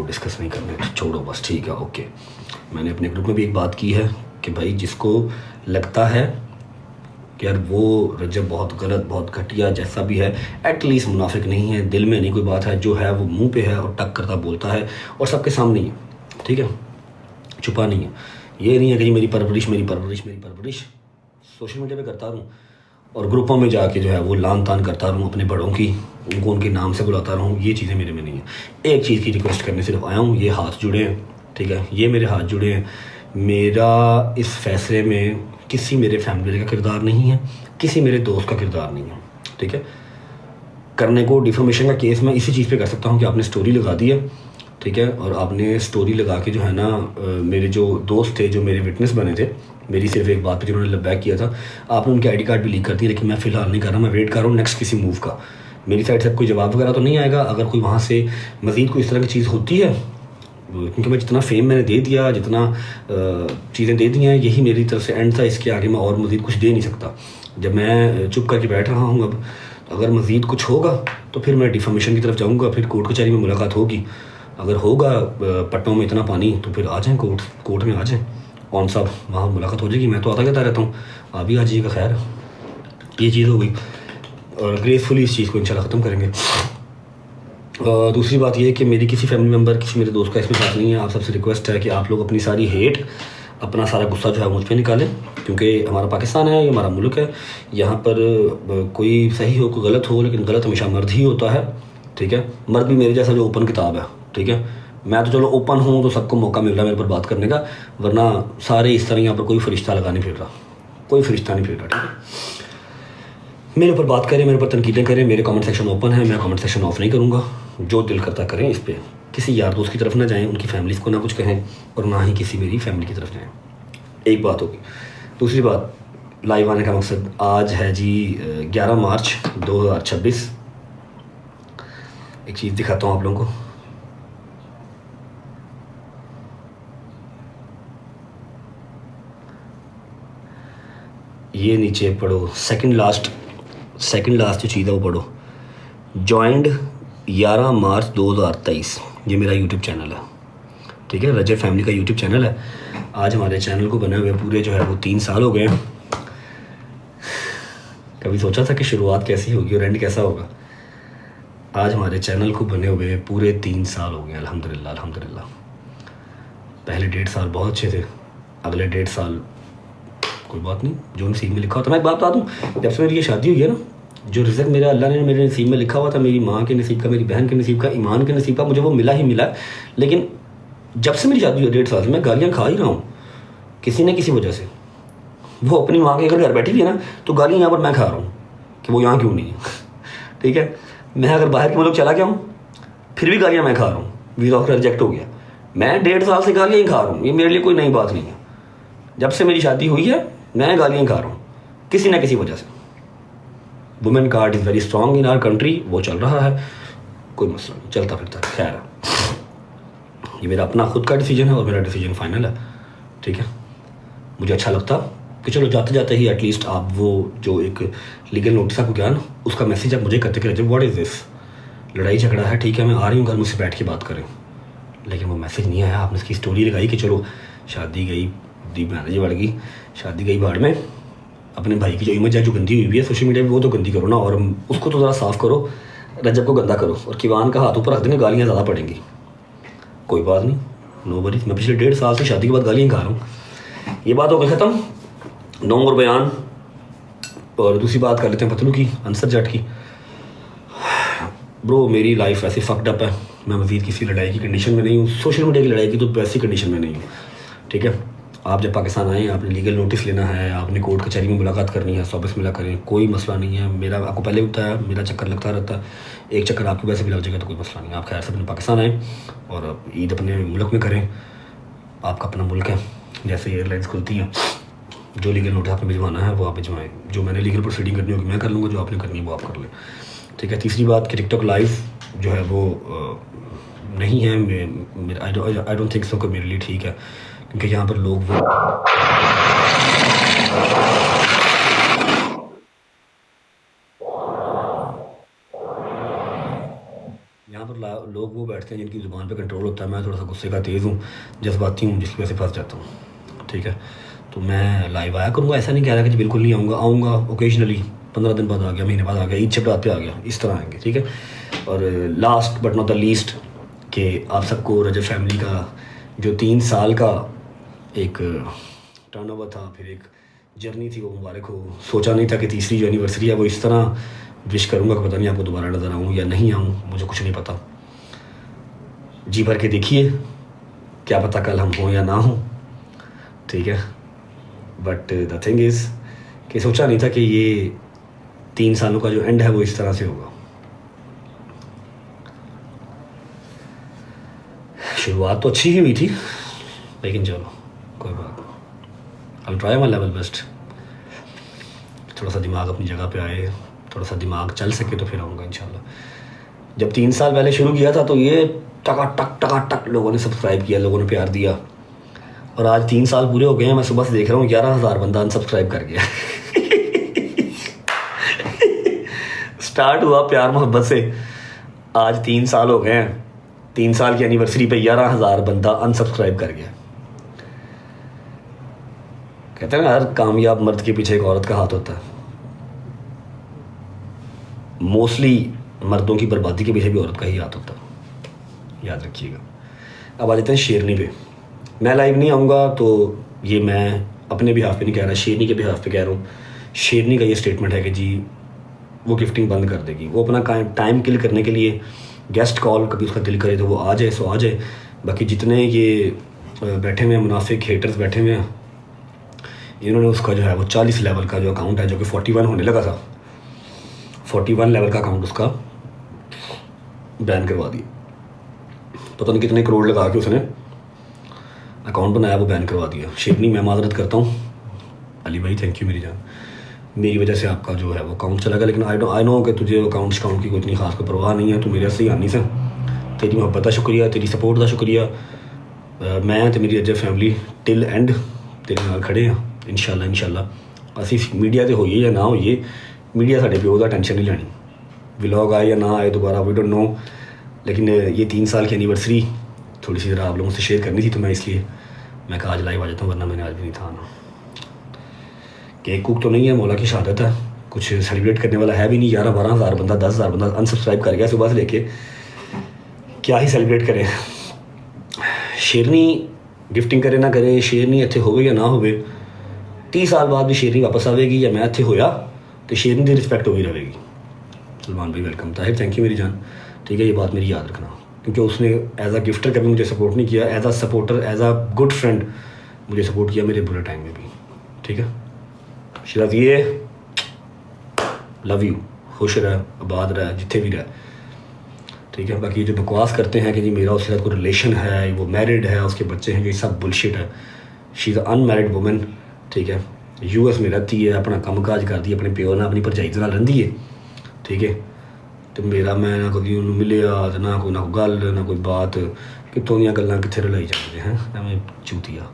Discuss नहीं करने, छोड़ो बस, ठीक है, ओके। मैंने अपने ग्रुप में भी एक बात की है कि भाई जिसको लगता है कि यार वो रजब बहुत गलत, बहुत घटिया, जैसा भी है, एटलीस्ट मुनाफिक नहीं है, दिल में नहीं कोई बात है, जो है वो मुंह पे है और टक करता बोलता है और सबके सामने ही है, ठीक है, छुपा नहीं है। ये नहीं है कि जी मेरी परवरिश मेरी परवरिश मेरी परवरिश सोशल मीडिया पे करता रहूँ और ग्रुपों में जाके जो है वो लान तान करता रहूँ अपने बड़ों की, उनको उनके नाम से बुलाता रहूँ, ये चीज़ें मेरे में नहीं है। एक चीज़ की रिक्वेस्ट करने सिर्फ आया हूँ, ये हाथ जुड़े हैं, ठीक है, ये मेरे हाथ जुड़े हैं। मेरा इस फैसले में किसी मेरे फैमिली का किरदार नहीं है, किसी मेरे दोस्त का किरदार नहीं है, ठीक है। करने को डिफॉर्मेशन का केस मैं इसी चीज़ पे कर सकता हूँ कि आपने स्टोरी लगा दी है, ठीक है, और आपने स्टोरी लगा के जो है ना मेरे जो दोस्त थे, जो मेरे विटनेस बने थे मेरी सिर्फ एक बात पे जिन्होंने लबैक किया था, आपने उनके आईडी कार्ड भी लीक कर दिए, लेकिन मैं फ़िलहाल नहीं कर रहा, मैं वेट कर रहा हूँ नेक्स्ट किसी मूव का। मेरी साइड से कोई जवाब वगैरह तो नहीं आएगा। अगर कोई वहाँ से मज़ीद कोई इस तरह की चीज़ होती है, क्योंकि मैं जितना फेम मैंने दे दिया, जितना चीज़ें दे दी हैं, यही मेरी तरफ से एंड था, इसके आगे मैं और मज़ीद कुछ दे नहीं सकता। जब मैं चुप करके बैठ रहा हूँ अब, अगर मज़ीद कुछ होगा तो फिर मैं डिफॉर्मेशन की तरफ जाऊँगा, फिर कोर्ट कचहरी में मुलाकात होगी। अगर होगा पट्टों में इतना पानी तो फिर आ जाएँ कोर्ट में आ जाएँ, कौन साहब वहाँ मुलाकात हो जाएगी, मैं तो आता जाता रहता हूँ, आप भी आ जाइएगा। खैर ये चीज़ हो गई और ग्रेसफुली इस चीज़ को इंशाल्लाह ख़त्म करेंगे। दूसरी बात ये है कि मेरी किसी फैमिली मेम्बर, किसी मेरे दोस्त का इसमें साथ नहीं है। आप सबसे रिक्वेस्ट है कि आप लोग अपनी सारी हेट, अपना सारा गुस्सा जो है मुझ पर निकालें, क्योंकि हमारा पाकिस्तान है, ये हमारा मुल्क है, यहाँ पर कोई सही हो कोई गलत हो, लेकिन गलत हमेशा मर्द ही होता है, ठीक है। मर्द भी मेरे जैसा जो ओपन किताब है, ठीक है। मैं तो चलो ओपन हूँ तो सबको मौका मिल रहा है मेरे पर बात करने का, वरना सारे इस तरह यहाँ पर कोई फरिश्ता लगा नहीं फिर रहा, कोई फरिश्ता नहीं फिर रहा, ठीक है। मेरे ऊपर बात करें, मेरे ऊपर तनकीदें करें, मेरे कमेंट सेक्शन ओपन है, मैं कमेंट सेक्शन ऑफ नहीं करूँगा, जो दिल करता करें इस पर। किसी यार दोस्त की तरफ ना जाएं, उनकी फैमिलीज़ को ना कुछ कहें और ना ही किसी मेरी फैमिली की तरफ जाएं। एक बात होगी। दूसरी बात, लाइव आने का मकसद आज है जी 11 मार्च 2026। एक चीज़ दिखाता हूँ आप लोगों को, ये नीचे पढ़ो, सेकंड लास्ट जो चीज़ है वो पढ़ो, जॉइंड 11 मार्च 2023, ये मेरा यूट्यूब चैनल है, ठीक है, रजब फैमिली का यूट्यूब चैनल है। आज हमारे चैनल को बने हुए पूरे जो है वो 3 साल हो गए। कभी सोचा था कि शुरुआत कैसी होगी और एंड कैसा होगा? आज हमारे चैनल को बने हुए पूरे 3 साल हो गए, अल्हम्दुलिल्लाह अल्हम्दुलिल्लाह। पहले 1.5 साल बहुत अच्छे थे, अगले 1.5 साल कोई बात नहीं, जो नसीब में लिखा होता। मैं एक बात बता दूँ, जब से मेरी ये शादी हुई है ना, जो रिज़्क़ मेरा अल्लाह ने मेरे नसीब में लिखा हुआ था, मेरी माँ के नसीब का, मेरी बहन के नसीब का, ईमान के नसीब का, मुझे वो मिला ही मिला। लेकिन जब से मेरी शादी हुई 1.5 साल से मैं गालियाँ खा ही रहा हूँ किसी न किसी वजह से। वो अपनी माँ के अगर घर बैठी हुई है ना, तो गालियाँ यहाँ पर मैं खा रहा हूँ कि वो यहाँ क्यों नहीं है, ठीक है। मैं अगर बाहर के मुल्क चला गया हूँ फिर भी गालियाँ मैं खा रहा हूँ, वीज़ा ऑफर रिजेक्ट हो गया, मैं 1.5 साल से गालियाँ ही खा रहा हूँ। ये मेरे लिए कोई नई बात नहीं है, जब से मेरी शादी हुई है मैं गालियाँ खा रहा हूँ किसी न किसी वजह से। Women card is very strong in our country, वो चल रहा है, कोई मसला नहीं, चलता फिरता। खैर ये मेरा अपना खुद का डिसीजन है और मेरा डिसीजन फाइनल है, ठीक है। मुझे अच्छा लगता कि चलो जाते जाते ही एटलीस्ट आप वो जो एक लीगल नोटिस आपको गया ना, उसका मैसेज आप मुझे करते कि व्हाट इज़ दिस, लड़ाई झगड़ा है, ठीक है, मैं आ रही हूँ घर, मुझसे बैठ के बात करें। लेकिन वो मैसेज नहीं आया। आपने इसकी स्टोरी लगाई कि चलो शादी गई दी मैरिज बढ़ गई, शादी गई बाढ़ में, अपने भाई की जो इमेज है जो गंदी हुई है सोशल मीडिया पे, वो तो गंदी करो ना, और उसको तो ज़रा साफ़ करो, रजब को गंदा करो, और किवान का हाथ ऊपर रख देंगे, गालियाँ ज़्यादा पड़ेंगी। कोई बात नहीं, नो वरीज। मैं पिछले 1.5 साल से शादी के बाद गालियाँ खा रहा हूँ। ये बात हो गई ख़त्म, नोंग और बयान। और दूसरी बात कर लेते हैं पतलू की, अंसर जट की। ब्रो मेरी लाइफ ऐसे फक्ड अप है, मैं मज़ीद किसी लड़ाई की कंडीशन में नहीं हूँ, सोशल मीडिया की लड़ाई की तो वैसी कंडीशन में नहीं हूँ, ठीक है। आप जब पाकिस्तान आए, आपने लीगल नोटिस लेना है, आपने कोर्ट कचहरी में मुलाकात करनी है, सॉबिस मिला करें, कोई मसला नहीं है। मेरा आपको पहले भी बताया, मेरा चक्कर लगता रहता है, एक चक्कर आपकी वजह से भी लग जाएगा तो कोई मसला नहीं। आप खैर से अपने पाकिस्तान आएँ और ईद अपने मुल्क में करें, आपका अपना मुल्क है, जैसे एयरलाइंस खुलती हैं, जो लीगल नोटिस आपने भिजवाना है वो आप भिजवाएँ, जो मैंने लीगल प्रोसीडिंग करनी होगी मैं कर लूँगा, जो आपने करनी है वो आप कर लें, ठीक है। तीसरी बात कि टिकटॉक लाइव जो है वो नहीं है, आई डोंट थिंक सो कि मेरे लिए ठीक है, क्योंकि यहाँ पर लोग लोग वो बैठते हैं जिनकी ज़ुबान पे कंट्रोल होता है। मैं थोड़ा सा गुस्से का तेज़ हूँ, जज्बाती हूँ, जिसकी वजह से फंस जाता हूँ। ठीक है, तो मैं लाइव आया करूँगा, ऐसा नहीं कह रहा कि बिल्कुल नहीं आऊँगा ओकेजनली, 15 दिन बाद आ गया, महीने बाद आ गया, ईद से रात पे आ गया, इस तरह आएंगे। ठीक है, और last but not the least कि आप सबको रजब फैमिली का जो 3 साल का एक टर्नओवर था, फिर एक जर्नी थी, वो मुबारक हो। सोचा नहीं था कि तीसरी जो एनिवर्सरी है वो इस तरह विश करूँगा कि पता नहीं आपको दोबारा नज़र आऊँ या नहीं आऊँ, मुझे कुछ नहीं पता। जी भर के देखिए, क्या पता कल हम हों या ना हों। ठीक है, बट द थिंग इज़ कि सोचा नहीं था कि ये 3 सालों का जो एंड है वो इस तरह से होगा। शुरुआत तो अच्छी ही हुई थी, लेकिन चलो कोई बात नहीं, I try my level best. थोड़ा सा दिमाग अपनी जगह पे आए, थोड़ा सा दिमाग चल सके तो फिर आऊँगा इंशाल्लाह। जब 3 साल पहले शुरू किया था तो ये टका टक लोगों ने सब्सक्राइब किया, लोगों ने प्यार दिया, और आज 3 साल पूरे हो गए हैं। मैं सुबह से देख रहा हूँ 11,000 बंदा अनसब्सक्राइब कर गया। स्टार्ट हुआ प्यार मोहब्बत से, आज 3 साल हो गए हैं। 3 साल की एनिवर्सरी पे 11,000 बंदा अनसब्सक्राइब कर गया। कहते हैं ना, हर कामयाब मर्द के पीछे एक औरत का हाथ होता है। मोस्टली मर्दों की बर्बादी के पीछे भी औरत का ही हाथ होता है, याद रखिएगा। अब आ जाते हैं शेरनी पे। मैं लाइव नहीं आऊँगा तो ये मैं अपने बिहाफ पे नहीं कह रहा, शेरनी के बिहाफ पे कह रहा हूँ। शेरनी का ये स्टेटमेंट है कि जी वो गिफ्टिंग बंद कर देगी। वो अपना टाइम किल करने के लिए गेस्ट कॉल, कभी उसका दिल करे तो वो आ जाए, सो आ जाए। बाकी जितने ये बैठे हुए हैं मुनाफिक हेटर्स बैठे हुए हैं, इन्होंने उसका जो है वो 40 लेवल का जो अकाउंट है, जो कि 41 होने लगा था, 41 लेवल का अकाउंट उसका बैन करवा दिया। पता नहीं कितने करोड़ लगा के उसने अकाउंट बनाया, वो बैन करवा दिया। शेरनी मैं माजरत करता हूँ, अली भाई थैंक यू मेरी जान, मेरी वजह से आपका जो है वो अकाउंट चला गया। लेकिन आई नो कि तुझे अकाउंट की कोई इतनी खास कोई परवाह नहीं है, तू मेरे से ही आनी से। तेरी मोहब्बत का शुक्रिया, तेरी सपोर्ट का शुक्रिया। मैं तो मेरी रजब फैमिली टिल एंड तेरे नाल खड़े हैं इंशाल्लाह। असी मीडिया से होइए या ना होइए, मीडिया साढ़े प्यो का टेंशन नहीं लेनी, व्लॉग आए या ना आए दोबारा वी डोंट नो। लेकिन ये 3 साल की एनिवर्सरी थोड़ी सी ज़रा आप लोगों से शेयर करनी थी, तो मैं इसलिए मैं कहा आज लाइव आ जाता हूँ, वरना मैंने आज भी नहीं था आना। केक कुक तो नहीं है, मौला की शहादत है, कुछ सेलिब्रेट करने वाला है भी नहीं। 11-12 हज़ार बंदा, 10,000 बंदा अनसब्सक्राइब कर गया सुबह से लेके, क्या ही सेलिब्रेट करें। शेरनी गिफ्टिंग करे ना करे, शेरनी इत्थे होवे या ना होवे, 30 साल बाद भी शेरनी वापस आवेगी, या मैं इत्थे होया तो शेरनी की रिस्पेक्ट होगी रहेगी। सलमान भाई वेलकम, ताहिर थैंक यू मेरी जान। ठीक है, ये बात मेरी याद रखना, क्योंकि उसने एज अ गिफ्टर कभी मुझे सपोर्ट नहीं किया, as a supporter, as a good friend मुझे सपोर्ट किया मेरे बुरे टाइम में भी। ठीक है शिराज, ये लव यू, खुश रह, आबाद रह, जिथे भी रह। ठीक है, बाकी जो बकवास करते हैं कि जी मेरा उसके साथ कोई रिलेशन है, वो मैरिड है, उसके बच्चे हैं, ये सब बुलशिट है। She is unmarried woman. ठीक है, US में रहती है, अपना काम काज करती है, अपने प्यो ना अपनी भरजाई नाल रहिंदी है। ठीक है, तो मेरा मैं ना कभी उन्होंने मिलिया तो ना कोई गल ना कोई बात, कितों दी गल्लां कित्थे रलाई जाते हैं एवें चूतिया।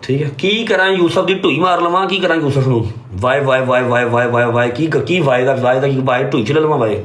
ठीक है, की करा यूसफ की ढूई मार लवां, की करा यूसफ नूं वाए वाए वाए वाए वाए वाए वाए की वाए दा की वाए ढूई च लवां वाए।